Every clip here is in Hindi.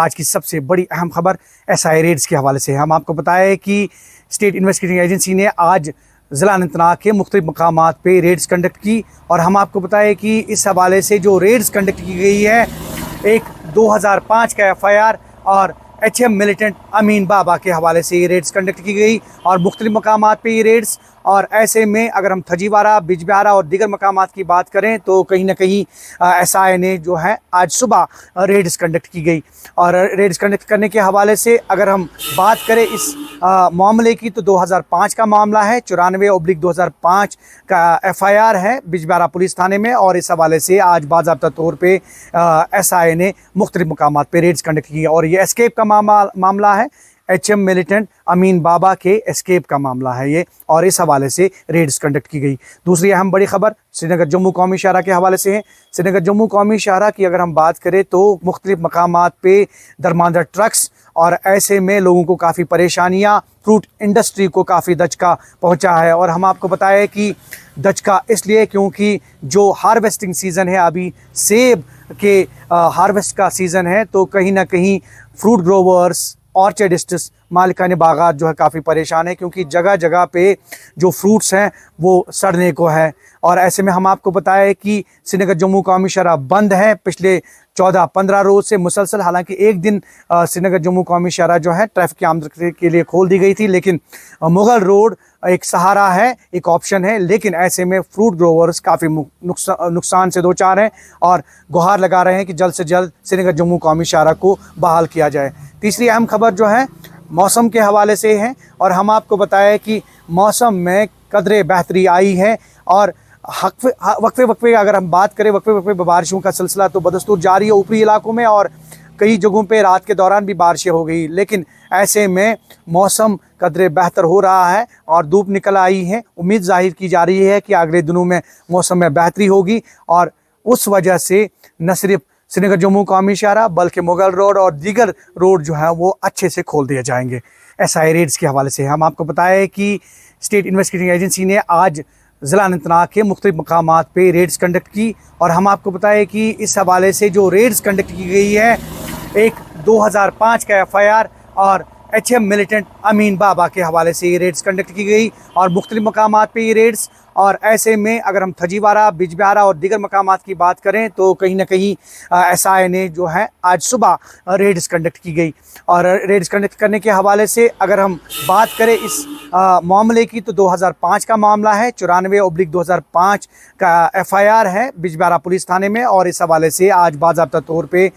आज की सबसे बड़ी अहम खबर एसआई रेड्स के हवाले से। हम आपको बताएं कि स्टेट इन्वेस्टिगेटिंग एजेंसी ने आज ज़िला अनंतनाग के मुख्तलिफ मकामात पे रेड्स कंडक्ट की और हम आपको बताएं कि इस हवाले से जो रेड्स कंडक्ट की गई है, एक 2005 का एफआईआर और HM मिलिटेंट अमीन बाबा के हवाले से ये रेड्स कंडक्ट की गई और मुख्तलिफ मकामात पे ये रेड्स। और ऐसे में अगर हम थजीवारा, बिजबिहारा और दीगर मकामात की बात करें तो कहीं ना कहीं SI ने जो है आज सुबह रेड्स कंडक्ट की गई। और रेड्स कंडक्ट करने के हवाले से अगर हम बात करें इस मामले की तो 2005 का मामला है, 94/2005 का FIR है बिजबिहारा पुलिस थाने में। और इस हवाले से आज बाज़ाब्ता तौर पे SI ने मुख्तलिफ मकामात पे रेड्स कंडक्ट की और ये एस्केप का मामला है। HM मिलिटेंट अमीन बाबा के एस्केप का मामला है ये, और इस हवाले से रेड्स कंडक्ट की गई। दूसरी अहम बड़ी खबर श्रीनगर जम्मू कौमी शाहरा के हवाले से है। श्रीनगर जम्मू कौमी शाहरा की अगर हम बात करें तो मुख्तलिफ मकामात पे दरमांदा ट्रक्स और ऐसे में लोगों को काफ़ी परेशानियाँ, फ्रूट इंडस्ट्री को काफ़ी दचका पहुँचा है। और हम आपको बताएं कि दचका इसलिए क्योंकि जो हार्वेस्टिंग सीज़न है, अभी सेब के हार्वेस्ट का सीज़न है, तो कहीं ना कहीं फ्रूट ग्रोवर्स, ऑर्चर्डिस्ट्स, मालिकाने बागात जो है काफ़ी परेशान है क्योंकि जगह जगह पे जो फ्रूट्स हैं वो सड़ने को है। और ऐसे में हम आपको बताएं कि श्रीनगर जम्मू कौमी शाहरा बंद है पिछले 14-15 रोज़ से मुसलसल। हालांकि एक दिन श्रीनगर जम्मू कौमी शाहरा जो है ट्रैफिक की आमद के लिए खोल दी गई थी, लेकिन मुगल रोड एक सहारा है, एक ऑप्शन है। लेकिन ऐसे में फ्रूट ग्रोवर्स काफ़ी नुकसान से दो चार हैं और गुहार लगा रहे हैं कि जल्द से जल्द श्रीनगर जम्मू कौमी शाहरा को बहाल किया जाए। तीसरी अहम खबर जो है मौसम के हवाले से है और हम आपको बताएं कि मौसम में कदरे बेहतरी आई है और वक्फे अगर हम बात करें वक्फे बारिशों का सिलसिला तो बदस्तूर जारी है ऊपरी इलाकों में और कई जगहों पे रात के दौरान भी बारिशें हो गई। लेकिन ऐसे में मौसम कदरे बेहतर हो रहा है और धूप निकल आई है। उम्मीद जाहिर की जा रही है कि अगले दिनों में मौसम में बेहतरी होगी और उस वजह से न सिर्फ श्रीनगर जम्मू कौमी शाहरा बल्कि मुगल रोड और दीगर रोड जो है वो अच्छे से खोल दिए जाएंगे। SI रेड्स के हवाले से हम आपको बताएं कि स्टेट इन्वेस्टिगेटिंग एजेंसी ने आज ज़िला अनंतनाग के मुख्तलिफ मकामात पे रेड्स कंडक्ट की और हम आपको बताएं कि इस हवाले से जो रेड्स कंडक्ट की गई है, एक 2005 का FIR और HM मिलिटेंट अमीन बाबा के हवाले से ये रेड्स कंडक्ट की गई और मुख्तलिफ मकामात पे ये रेड्स। और ऐसे में अगर हम थजीवारा, बिजबिहारा और दीगर मकामात की बात करें तो कहीं ना कहीं SI ने जो है आज सुबह रेड्स कंडक्ट की गई। और रेड्स कंडक्ट करने के हवाले से अगर हम बात करें इस मामले की तो 2005 का मामला है, 94/2005 का FIR है बिजबिहारा पुलिस थाने में। और इस हवाले से आज बाज़ाब्ता तौर पे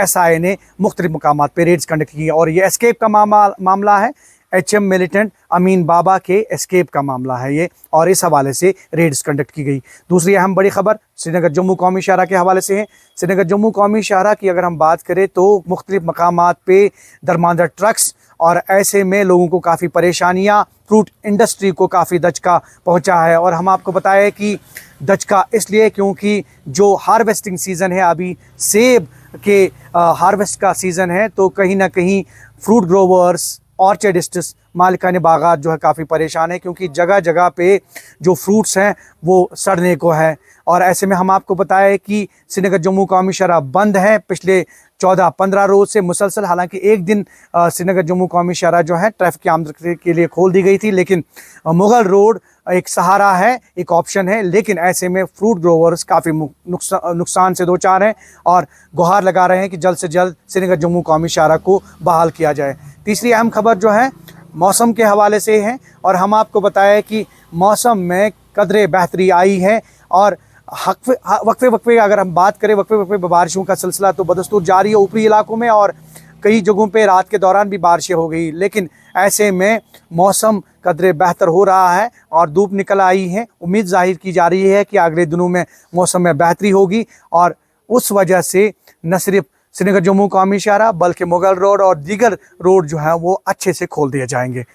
SI ने मुख्तलिफ मकामात पे रेड्स कंडक्ट की और ये एस्केप का मामला है। HM मिलिटेंट अमीन बाबा के एस्केप का मामला है ये, और इस हवाले से रेड्स कंडक्ट की गई। दूसरी अहम बड़ी खबर श्रीनगर जम्मू कौमी शाहरा के हवाले से है। श्रीनगर जम्मू कौमी शाहरा की अगर हम बात करें तो मुख्तलिफ मकामात पे दरमांदा ट्रक्स और ऐसे में लोगों को काफ़ी परेशानियाँ, फ्रूट इंडस्ट्री को काफ़ी दचका पहुँचा है। और हम आपको बताएं कि दचका इसलिए क्योंकि जो हार्वेस्टिंग सीज़न है, अभी सेब के हार्वेस्ट का सीज़न है, तो कहीं ना कहीं फ्रूट ग्रोवर्स, ऑर्चर्डिस्ट्स, मालिकाने बागात जो है काफ़ी परेशान है क्योंकि जगह जगह पे जो फ्रूट्स हैं वो सड़ने को है। और ऐसे में हम आपको बताएं कि श्रीनगर जम्मू कौमी शाहरा बंद है पिछले 14-15 रोज़ से मुसलसल। हालांकि एक दिन श्रीनगर जम्मू कौमी शाहरा जो है ट्रैफिक की आमद के लिए खोल दी गई थी, लेकिन मुगल रोड एक सहारा है, एक ऑप्शन है। लेकिन ऐसे में फ्रूट ग्रोवर्स काफ़ी नुकसान से दो चार हैं और गुहार लगा रहे हैं कि जल्द से जल्द श्रीनगर जम्मू कौमी शाहरा को बहाल किया जाए। तीसरी अहम खबर जो है मौसम के हवाले से है और हम आपको बताएं कि मौसम में कदरे बेहतरी आई है और वक्फे अगर हम बात करें वक्फे बारिशों का सिलसिला तो बदस्तूर जारी है ऊपरी इलाकों में और कई जगहों पे रात के दौरान भी बारिशें हो गई। लेकिन ऐसे में मौसम कदरे बेहतर हो रहा है और धूप निकल आई है। उम्मीद जाहिर की जा रही है कि अगले दिनों में मौसम में बेहतरी होगी और उस वजह से न सिर्फ श्रीनगर जम्मू कौमी शाहरा बल्कि मुगल रोड और दीगर रोड जो है वो अच्छे से खोल दिए जाएंगे।